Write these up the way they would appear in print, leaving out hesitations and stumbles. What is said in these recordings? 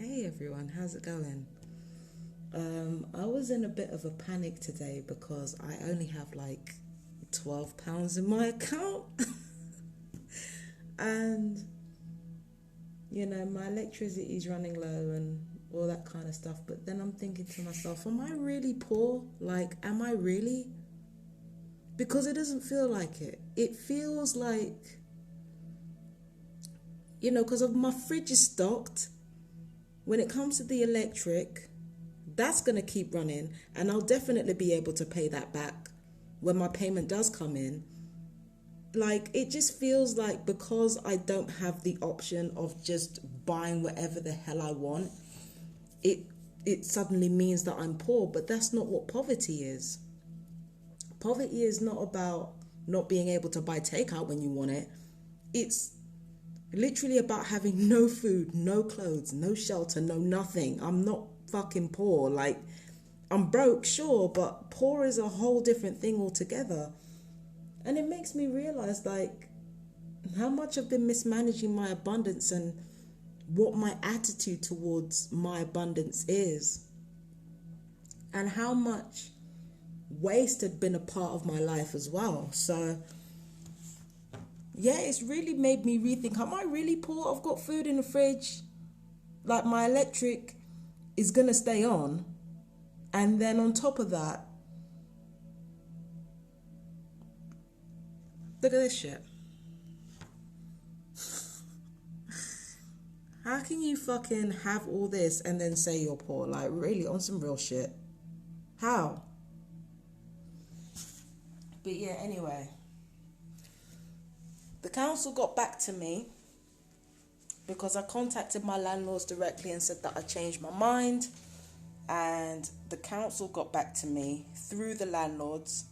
Hey everyone, how's it going? I was in a bit of a panic today because I only have like £12 in my account and my electricity is running low and all that kind of stuff. But then I'm thinking to myself, am I really poor? Like, am I really? Because it doesn't feel like it. It feels like, because of my fridge is stocked. When it comes to the electric, that's going to keep running and I'll definitely be able to pay that back when my payment does come in. Like, it just feels like because I don't have the option of just buying whatever the hell I want, it suddenly means that I'm poor. But that's not what poverty is. Poverty is not about not being able to buy takeout when you want it. It's literally about having no food, no clothes, no shelter, no nothing. I'm not fucking poor. Like, I'm broke, sure, but poor is a whole different thing altogether. And it makes me realize, like, how much I've been mismanaging my abundance and what my attitude towards my abundance is. And how much waste had been a part of my life as well. So yeah, it's really made me rethink, am I really poor? I've got food in the fridge. Like, my electric is going to stay on. And then on top of that, look at this shit. How can you fucking have all this and then say you're poor? Like, really, on some real shit. How? But yeah, anyway. The council got back to me because I contacted my landlords directly and said that I changed my mind. And the council got back to me through the landlords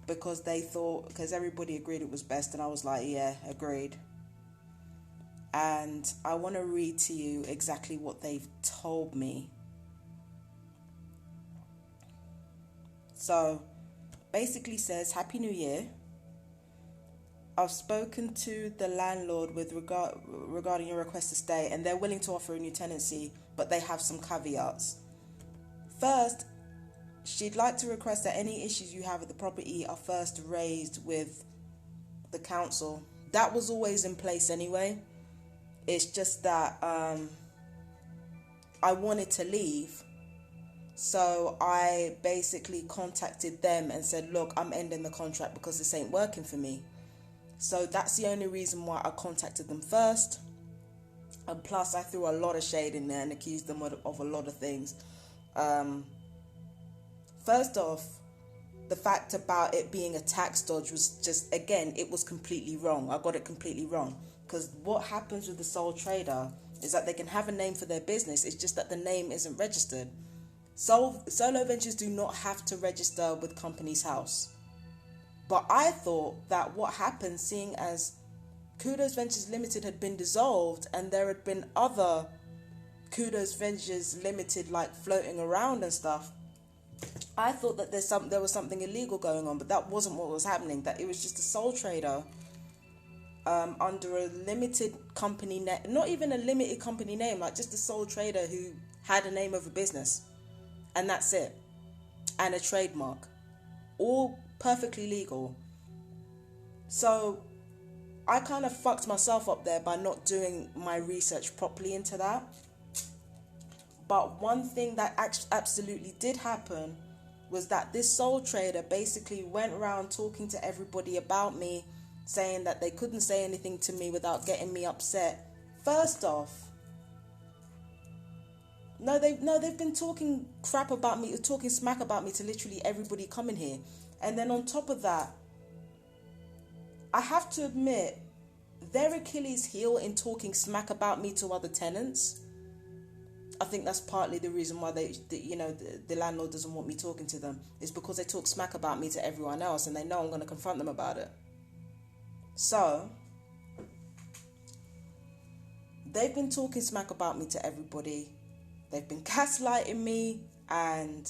because because everybody agreed it was best. And I was like, yeah, agreed. And I want to read to you exactly what they've told me. So basically says, Happy New Year. I've spoken to the landlord with regarding your request to stay, and they're willing to offer a new tenancy, but they have some caveats. First, she'd like to request that any issues you have with the property are first raised with the council. That was always in place anyway. It's just that I wanted to leave. So I basically contacted them and said, look, I'm ending the contract because this ain't working for me. So that's the only reason why I contacted them first. And plus, I threw a lot of shade in there and accused them of a lot of things. First off, the fact about it being a tax dodge was just, again, it was completely wrong. I got it completely wrong. Because what happens with the sole trader is that they can have a name for their business. It's just that the name isn't registered. Solo ventures do not have to register with Companies House. But I thought that what happened, seeing as Kudos Ventures Limited had been dissolved and there had been other Kudos Ventures Limited like floating around and stuff, I thought that there was something illegal going on, but that wasn't what was happening. That it was just a sole trader under a limited company name, not even a limited company name, like just a sole trader who had a name of a business, and that's it, and a trademark, all perfectly legal. So I kind of fucked myself up there by not doing my research properly into that. But one thing that absolutely did happen was that this sole trader basically went around talking to everybody about me, saying that they couldn't say anything to me without getting me upset. First off, they've been talking crap about me, talking smack about me to literally everybody coming here. And then on top of that, I have to admit, their Achilles heel in talking smack about me to other tenants. I think that's partly the reason why the landlord doesn't want me talking to them. Is because they talk smack about me to everyone else and they know I'm going to confront them about it. So they've been talking smack about me to everybody. They've been gaslighting me, and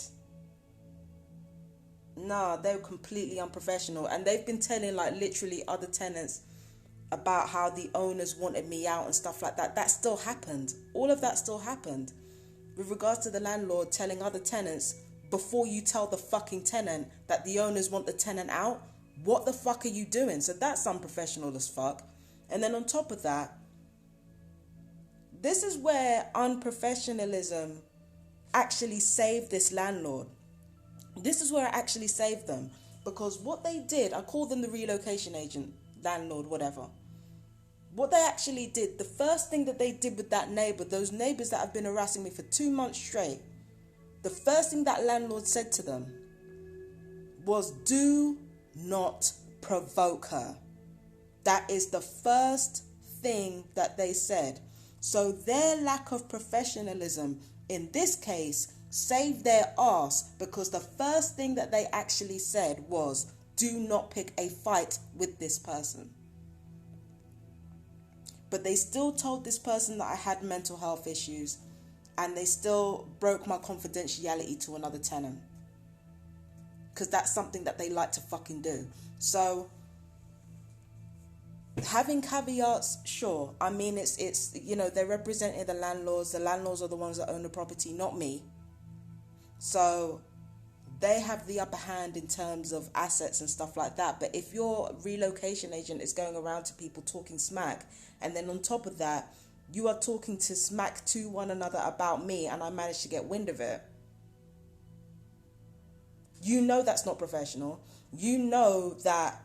no, they're completely unprofessional. And they've been telling like literally other tenants about how the owners wanted me out and stuff like that. That still happened. All of that still happened. With regards to the landlord telling other tenants, before you tell the fucking tenant that the owners want the tenant out, what the fuck are you doing? So that's unprofessional as fuck. And then on top of that, this is where unprofessionalism actually saved this landlord. This is where it actually saved them. Because what they did, I call them the relocation agent, landlord, whatever. What they actually did, the first thing that they did with that neighbour, those neighbours that have been harassing me for 2 months straight, the first thing that landlord said to them was, do not provoke her. That is the first thing that they said. So their lack of professionalism in this case saved their ass, because the first thing that they actually said was, do not pick a fight with this person. But they still told this person that I had mental health issues, and they still broke my confidentiality to another tenant. Because that's something that they like to fucking do. So, having caveats, sure. I mean, it's you know, they're representing the landlords. The landlords are the ones that own the property, not me. So, they have the upper hand in terms of assets and stuff like that. But if your relocation agent is going around to people talking smack, and then on top of that, you are talking to smack to one another about me, and I managed to get wind of it, you know that's not professional. You know that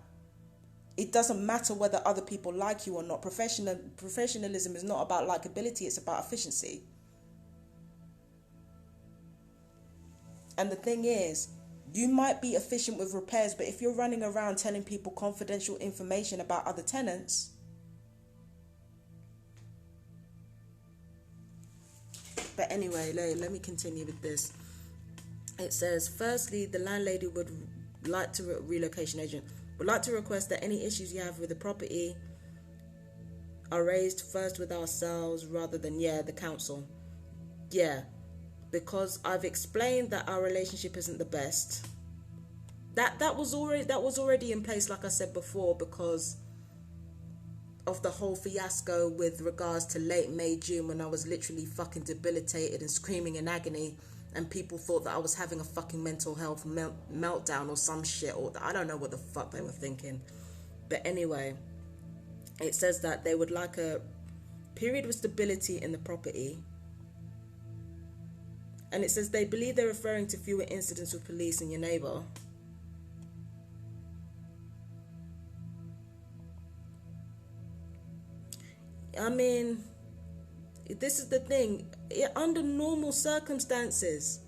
it doesn't matter whether other people like you or not. Professionalism is not about likability, it's about efficiency. And the thing is, you might be efficient with repairs, but if you're running around telling people confidential information about other tenants, but anyway, let me continue with this. It says, firstly, the landlady would like to, relocation agent, would like to request that any issues you have with the property are raised first with ourselves rather than, the council. Yeah, because I've explained that our relationship isn't the best. That was already in place, like I said before, because of the whole fiasco with regards to late May, June, when I was literally fucking debilitated and screaming in agony, and people thought that I was having a fucking mental health meltdown or some shit, or I don't know what the fuck they were thinking. But anyway, it says that they would like a period of stability in the property. And it says they believe they're referring to fewer incidents with police and your neighbour. I mean, this is the thing. Under normal circumstances,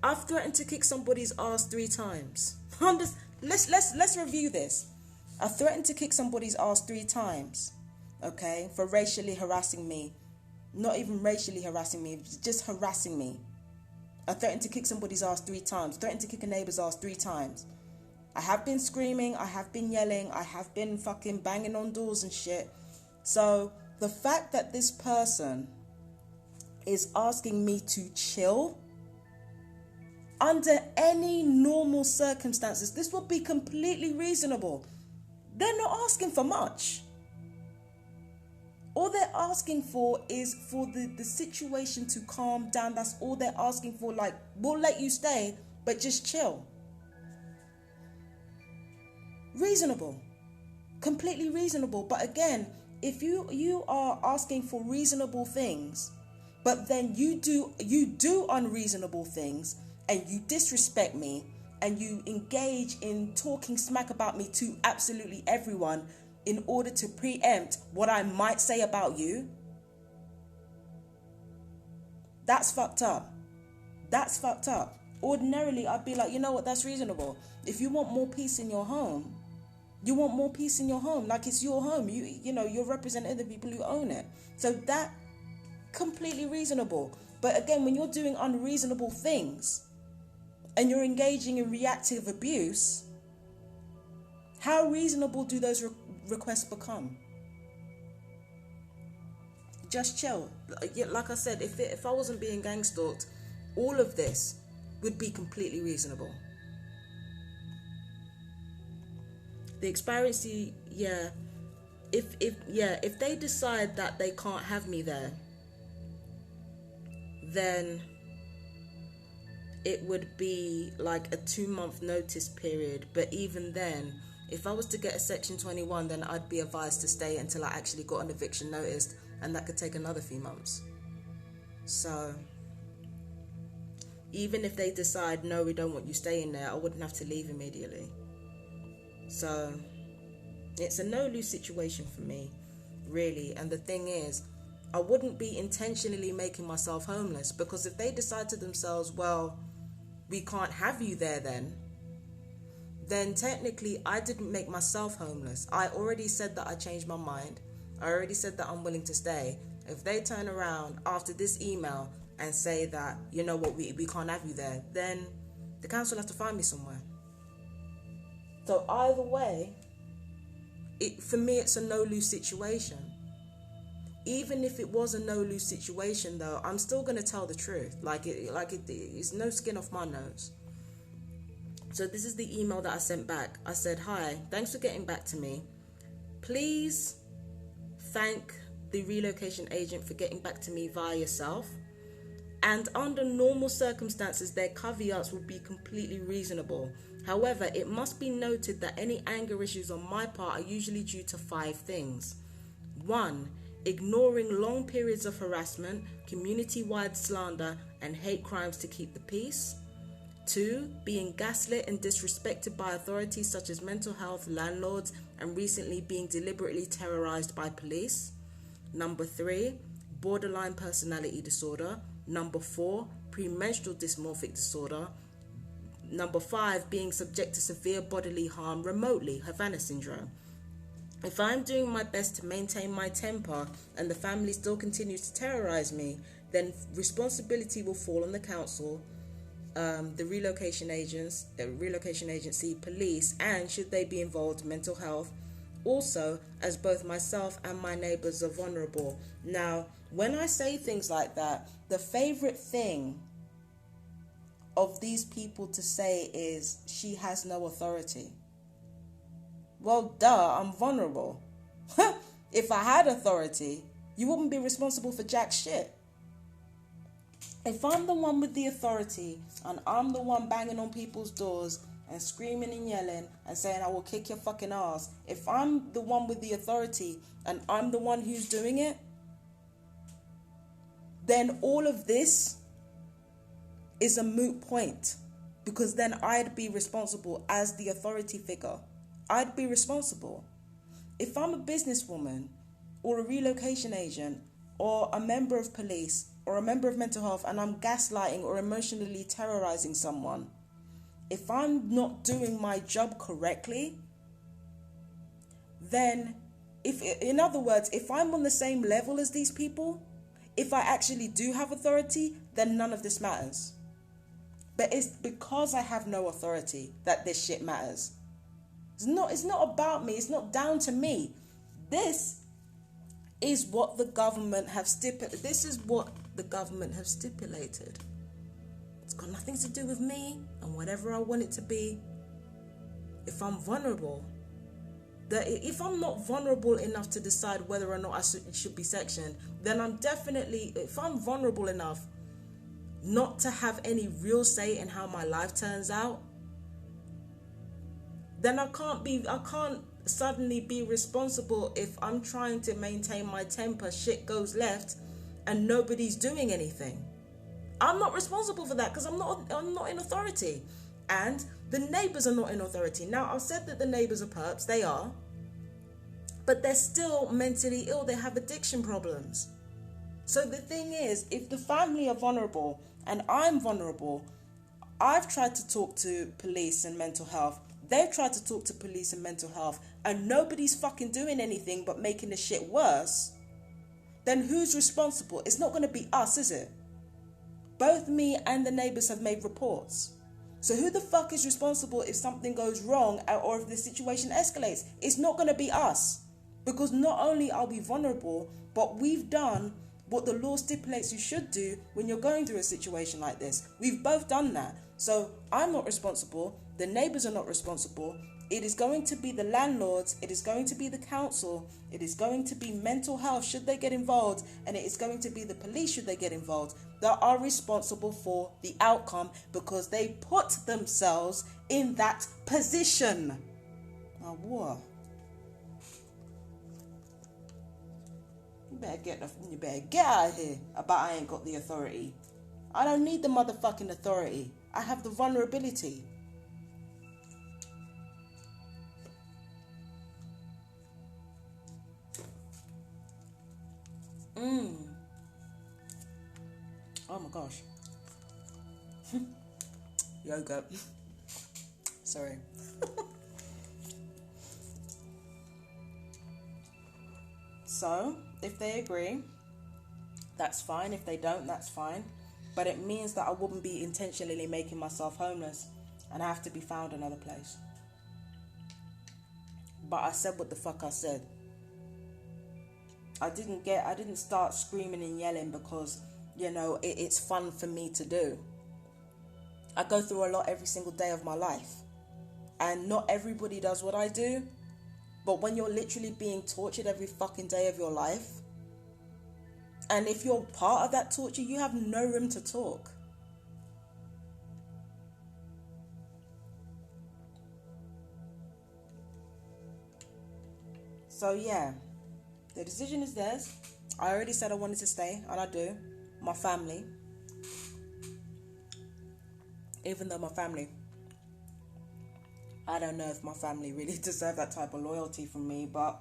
I've threatened to kick somebody's ass 3 times. Let's review this. I threatened to kick somebody's ass 3 times, okay, for racially harassing me. Not even racially harassing me, just harassing me. I threatened to kick somebody's ass 3 times. Threatened to kick a neighbor's ass 3 times. I have been screaming, I have been yelling, I have been fucking banging on doors and shit. So the fact that this person is asking me to chill, under any normal circumstances, this would be completely reasonable. They're not asking for much. All they're asking for is for the situation to calm down. That's all they're asking for. Like, we'll let you stay, but just chill. Reasonable. Completely reasonable. But again, if you are asking for reasonable things, but then you do unreasonable things, and you disrespect me, and you engage in talking smack about me to absolutely everyone in order to preempt what I might say about you, that's fucked up. That's fucked up. Ordinarily, I'd be like, you know what, that's reasonable. If you want more peace in your home, you want more peace in your home, like it's your home. You know, you're representing the people who own it. So that, completely reasonable. But again, when you're doing unreasonable things and you're engaging in reactive abuse, how reasonable do those requests become? Just chill. Like I said, if I wasn't being gang stalked, all of this would be completely reasonable. The expiracy, yeah. If they decide that they can't have me there, then it would be like a 2-month notice period. But even then, if I was to get a Section 21, then I'd be advised to stay until I actually got an eviction notice, and that could take another few months. So even if they decide, no, we don't want you staying there, I wouldn't have to leave immediately. So it's a no-lose situation for me, really. And the thing is, I wouldn't be intentionally making myself homeless, because if they decide to themselves, well, we can't have you there then technically I didn't make myself homeless. I already said that I changed my mind. I already said that I'm willing to stay. If they turn around after this email and say that, you know what, we can't have you there, then the council has to find me somewhere. So either way, for me, it's a no-lose situation. Even if it was a no-lose situation, though, I'm still going to tell the truth. It's no skin off my nose. So this is the email that I sent back. I said, hi, thanks for getting back to me. Please thank the relocation agent for getting back to me via yourself. And under normal circumstances, their caveats would be completely reasonable. However, it must be noted that any anger issues on my part are usually due to 5 things. 1, ignoring long periods of harassment, community-wide slander, and hate crimes to keep the peace. 2, being gaslit and disrespected by authorities such as mental health, landlords, and recently being deliberately terrorized by police. 3, borderline personality disorder. 4, premenstrual dysmorphic disorder. 5, being subject to severe bodily harm remotely, Havana syndrome. If I'm doing my best to maintain my temper and the family still continues to terrorize me, then responsibility will fall on the council, the relocation agency, police, and should they be involved, mental health. Also, as both myself and my neighbors are vulnerable. Now, when I say things like that, the favorite thing of these people to say is, she has no authority. Well, duh, I'm vulnerable. If I had authority, you wouldn't be responsible for jack shit. If I'm the one with the authority and I'm the one banging on people's doors and screaming and yelling and saying, I will kick your fucking ass. If I'm the one with the authority and I'm the one who's doing it, then all of this is a moot point, because then I'd be responsible as the authority figure. I'd be responsible. If I'm a businesswoman or a relocation agent or a member of police or a member of mental health and I'm gaslighting or emotionally terrorizing someone, if I'm not doing my job correctly, then in other words, if I'm on the same level as these people, if I actually do have authority, then none of this matters. But it's because I have no authority that this shit matters. It's not about me. It's not down to me. This is what the government have stipulated. This is what the government have stipulated. It's got nothing to do with me and whatever I want it to be. If I'm vulnerable, if I'm not vulnerable enough to decide whether or not I should be sectioned, then I'm definitely, if I'm vulnerable enough not to have any real say in how my life turns out, then I can't suddenly be responsible if I'm trying to maintain my temper, shit goes left, and nobody's doing anything. I'm not responsible for that because I'm not in authority. And the neighbours are not in authority. Now, I've said that the neighbours are perps, they are. But they're still mentally ill, they have addiction problems. So the thing is, if the family are vulnerable and I'm vulnerable, I've tried to talk to police and mental health. They've tried to talk to police and mental health, and nobody's fucking doing anything but making the shit worse. Then who's responsible? It's not going to be us, is it? Both me and the neighbours have made reports. So who the fuck is responsible if something goes wrong or if the situation escalates? It's not going to be us. Because not only are we vulnerable, but we've done what the law stipulates you should do when you're going through a situation like this. We've both done that. So I'm not responsible. The neighbours are not responsible. It is going to be the landlords, it is going to be the council, it is going to be mental health should they get involved, and it is going to be the police should they get involved, that are responsible for the outcome because they put themselves in that position. Oh, what? You better get out of here about I ain't got the authority. I don't need the motherfucking authority. I have the vulnerability. Oh my gosh. Yoga. Sorry. So, if they agree, that's fine. If they don't, that's fine. But it means that I wouldn't be intentionally making myself homeless and I have to be found another place. But I said what the fuck I said. I didn't start screaming and yelling because, it's fun for me to do. I go through a lot every single day of my life. And not everybody does what I do. But when you're literally being tortured every fucking day of your life, and if you're part of that torture, you have no room to talk. So yeah, the decision is theirs. I already said I wanted to stay, and I do. My family. Even though my family, I don't know if my family really deserve that type of loyalty from me, but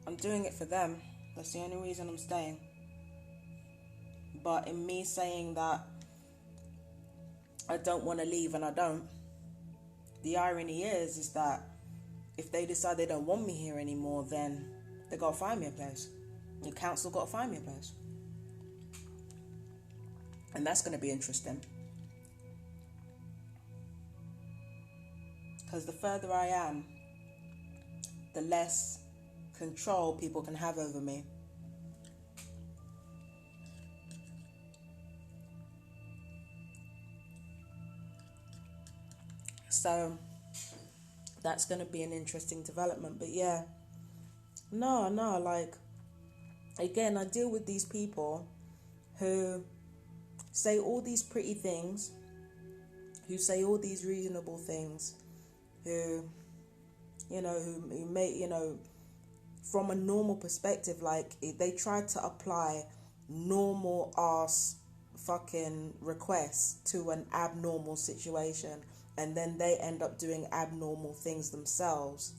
I'm doing it for them. That's the only reason I'm staying. But in me saying that I don't want to leave and I don't, the irony is that if they decide they don't want me here anymore, then they got to find me a place. The council got to find me a place. And that's going to be interesting. Because the further I am, the less control people can have over me. So that's going to be an interesting development. But yeah, no, like, again, I deal with these people who say all these pretty things, who say all these reasonable things, who may, from a normal perspective, like, they try to apply normal ass fucking requests to an abnormal situation, and then they end up doing abnormal things themselves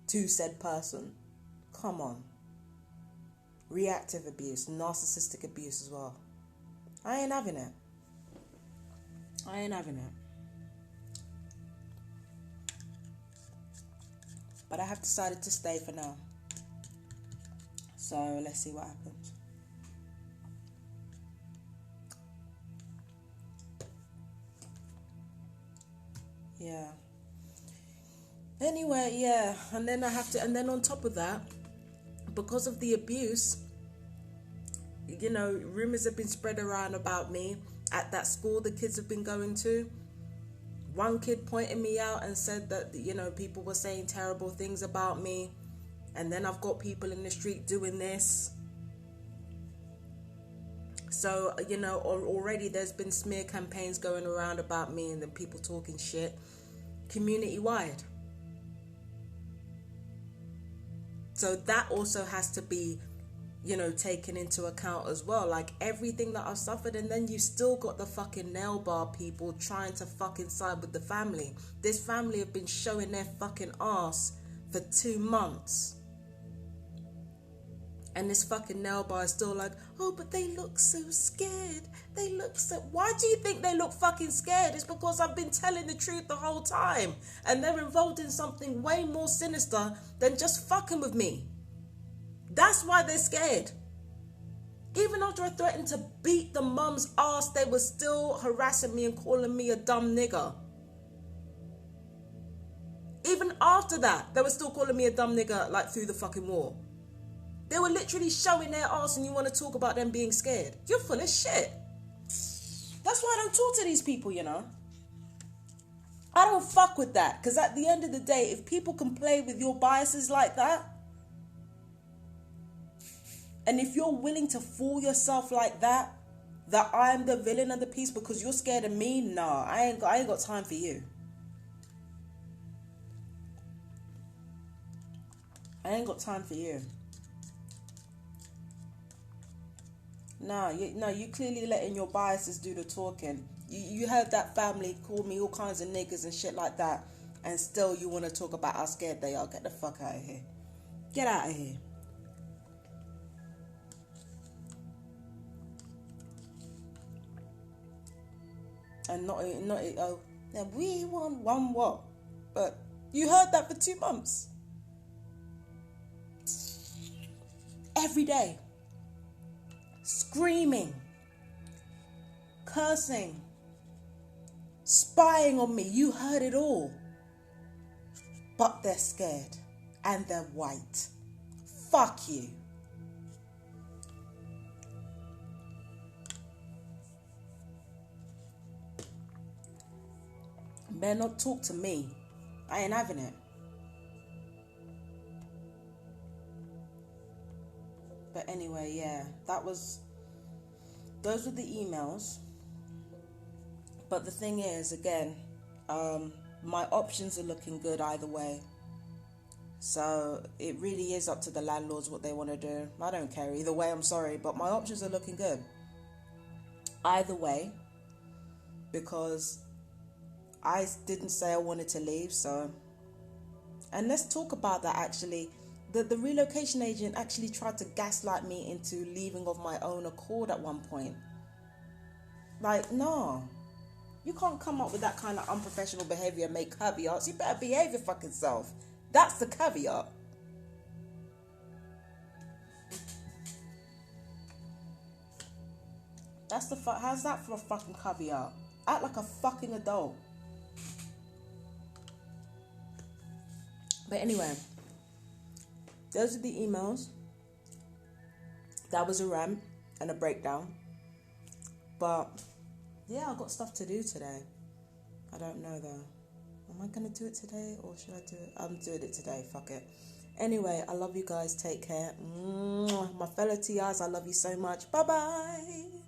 to said person. Come on. Reactive abuse, narcissistic abuse as well. I ain't having it. But I have decided to stay for now. So let's see what happens. Yeah. Anyway, yeah. And then on top of that, because of the abuse, rumors have been spread around about me at that school the kids have been going to. One kid pointed me out and said that, people were saying terrible things about me. And then I've got people in the street doing this. So, already there's been smear campaigns going around about me and then people talking shit community-wide. So that also has to be, taken into account as well. Like, everything that I've suffered, and then you still got the fucking nail bar people trying to fucking side with the family. This family have been showing their fucking ass for 2 months. And this fucking nail bar is still like, oh, but they look so scared. Why do you think they look fucking scared? It's because I've been telling the truth the whole time. And they're involved in something way more sinister than just fucking with me. That's why they're scared. Even after I threatened to beat the mum's ass, they were still harassing me and calling me a dumb nigger. Even after that, they were still calling me a dumb nigger, like, through the fucking wall. They were literally showing their ass, and you want to talk about them being scared. You're full of shit. That's why I don't talk to these people, I don't fuck with that. Because at the end of the day, if people can play with your biases like that, and if you're willing to fool yourself like that I'm the villain of the piece because you're scared of me, nah, I ain't got time for you. I ain't got time for you. No, you clearly letting your biases do the talking. You heard that family call me all kinds of niggas and shit like that, and still you want to talk about how scared they are. Get the fuck out of here. Get out of here. And not oh, now we want one what? But you heard that for 2 months. Every day. Screaming. Cursing. Spying on me. You heard it all. But they're scared. And they're white. Fuck you. Better not talk to me. I ain't having it. But anyway, yeah, those were the emails. But the thing is, again, my options are looking good either way. So it really is up to the landlords what they want to do. I don't care either way, I'm sorry, but my options are looking good either way, because I didn't say I wanted to leave. So, and let's talk about that actually. The relocation agent actually tried to gaslight me into leaving of my own accord at one point. Like, no. You can't come up with that kind of unprofessional behavior and make caveats. You better behave your fucking self. That's the caveat. How's that for a fucking caveat? Act like a fucking adult. But anyway, those are the emails. That was a rant and a breakdown. But yeah, I've got stuff to do today. I don't know though. Am I going to do it today or should I do it? I'm doing it today. Fuck it. Anyway, I love you guys. Take care. My fellow TRs, I love you so much. Bye-bye.